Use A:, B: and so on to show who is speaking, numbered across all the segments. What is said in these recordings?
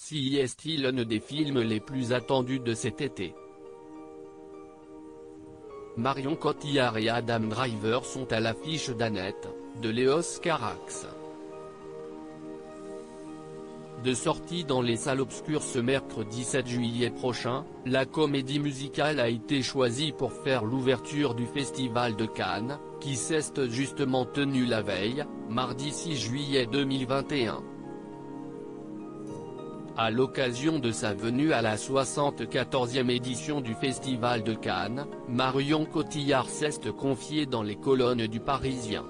A: Si est-il l'un des films les plus attendus de cet été. Marion Cotillard et Adam Driver sont à l'affiche d'Annette, de Léos Carax. De sortie dans les salles obscures ce mercredi 7 juillet prochain, la comédie musicale a été choisie pour faire l'ouverture du Festival de Cannes, qui s'est justement tenu la veille, mardi 6 juillet 2021. À l'occasion de sa venue à la 74e édition du Festival de Cannes, Marion Cotillard s'est confiée dans les colonnes du Parisien.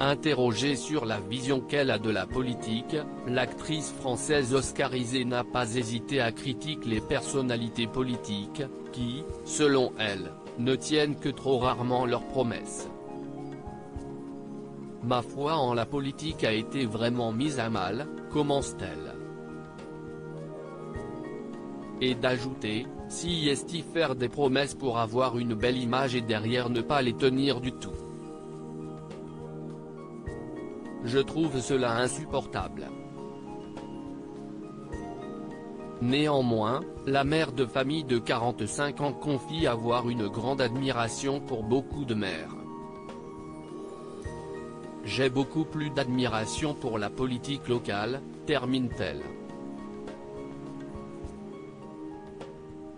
A: Interrogée sur la vision qu'elle a de la politique, l'actrice française oscarisée n'a pas hésité à critiquer les personnalités politiques, qui, selon elle, ne tiennent que trop rarement leurs promesses. Ma foi en la politique a été vraiment mise à mal, commence-t-elle. Et d'ajouter, si est-il faire des promesses pour avoir une belle image et derrière ne pas les tenir du tout. Je trouve cela insupportable. Néanmoins, la mère de famille de 45 ans confie avoir une grande admiration pour beaucoup de mères. J'ai beaucoup plus d'admiration pour la politique locale, termine-t-elle.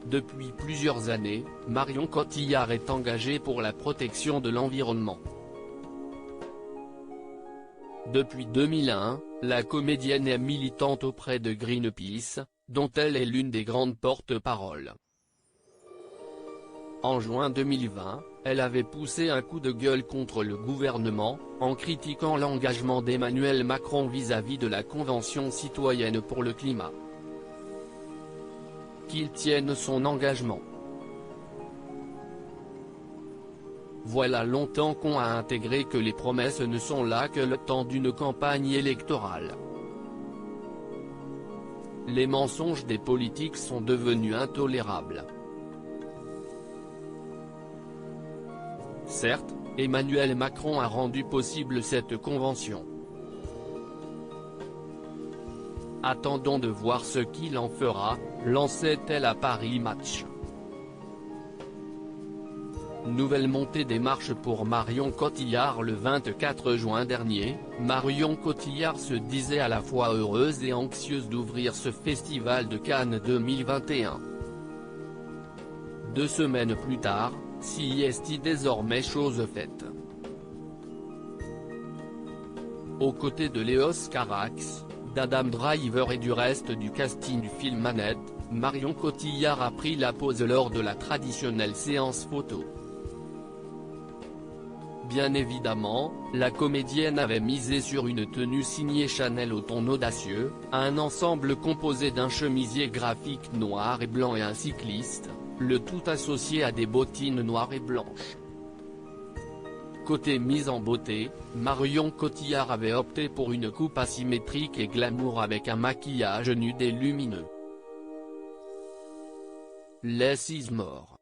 A: Depuis plusieurs années, Marion Cotillard est engagée pour la protection de l'environnement. Depuis 2001, la comédienne est militante auprès de Greenpeace, dont elle est l'une des grandes porte-paroles. En juin 2020, elle avait poussé un coup de gueule contre le gouvernement, en critiquant l'engagement d'Emmanuel Macron vis-à-vis de la Convention citoyenne pour le climat. Qu'il tienne son engagement. Voilà longtemps qu'on a intégré que les promesses ne sont là que le temps d'une campagne électorale. Les mensonges des politiques sont devenus intolérables. Certes, Emmanuel Macron a rendu possible cette convention. Attendons de voir ce qu'il en fera, lançait-elle à Paris Match. Nouvelle montée des marches pour Marion Cotillard le 24 juin dernier, Marion Cotillard se disait à la fois heureuse et anxieuse d'ouvrir ce festival de Cannes 2021. 2 semaines plus tard, si est désormais chose faite. Aux côtés de Léos Carax, d'Adam Driver et du reste du casting du film Annette, Marion Cotillard a pris la pose lors de la traditionnelle séance photo. Bien évidemment, la comédienne avait misé sur une tenue signée Chanel au ton audacieux, un ensemble composé d'un chemisier graphique noir et blanc et un cycliste, le tout associé à des bottines noires et blanches. Côté mise en beauté, Marion Cotillard avait opté pour une coupe asymétrique et glamour avec un maquillage nude et lumineux. Less is more.